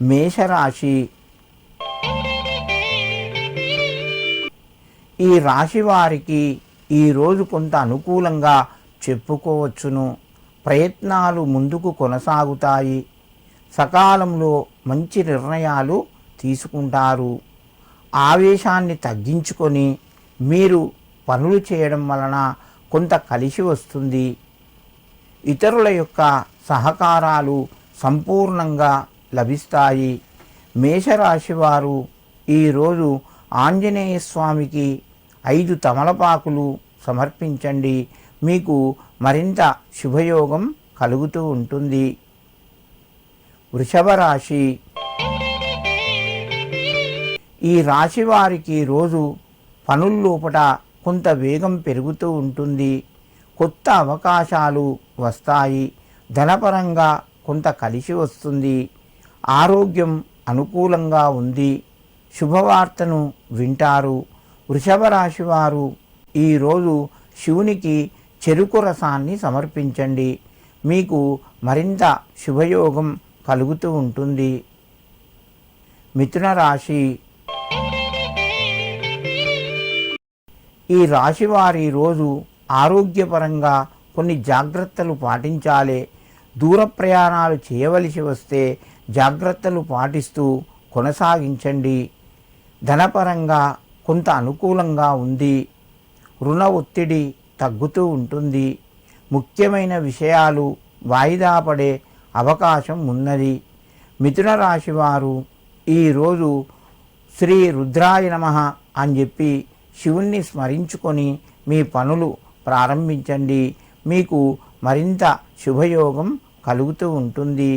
మేషరాశి. ఈ రాశి వారికి ఈరోజు కొంత అనుకూలంగా చెప్పుకోవచ్చును. ప్రయత్నాలు ముందుకు కొనసాగుతాయి. సకాలంలో మంచి నిర్ణయాలు తీసుకుంటారు. ఆవేశాన్ని తగ్గించుకొని మీరు పనులు చేయడం వలన కొంత కలిసి వస్తుంది. ఇతరుల యొక్క సహకారాలు సంపూర్ణంగా లభిస్తాయి. మేషరాశి వారు ఈరోజు ఆంజనేయ స్వామికి 5 తమలపాకులు సమర్పించండి. మీకు మరింత శుభయోగం కలుగుతూ ఉంటుంది. వృషభ రాశి. ఈ రాశి వారికి రోజు పనుల్లోపట కొంత వేగం పెరుగుతూ ఉంటుంది. కొత్త అవకాశాలు వస్తాయి. ధనపరంగా కొంత కలిసి వస్తుంది. ఆరోగ్యం అనుకూలంగా ఉంది. శుభవార్తను వింటారు. వృషభ రాశి వారు ఈరోజు శివునికి చెరుకు రసాన్ని సమర్పించండి. మీకు మరింత శుభయోగం కలుగుతూ ఉంటుంది. మిథున రాశి. ఈ రాశి వారి రోజు ఆరోగ్యపరంగా కొన్ని జాగ్రత్తలు పాటించాలి. దూర ప్రయాణాలు చేయవలసి వస్తే జాగ్రత్తలు పాటిస్తూ కొనసాగించండి. ధనపరంగా కొంత అనుకూలంగా ఉంది. రుణ ఒత్తిడి తగ్గుతూ ఉంటుంది. ముఖ్యమైన విషయాలు వాయిదా పడే అవకాశం ఉన్నది. మిథున రాశి వారు ఈరోజు శ్రీ రుద్రాయ నమః అని చెప్పి శివుణ్ణి స్మరించుకొని మీ పనులు ప్రారంభించండి. మీకు మరింత శుభయోగం కలుగుతూ ఉంటుంది.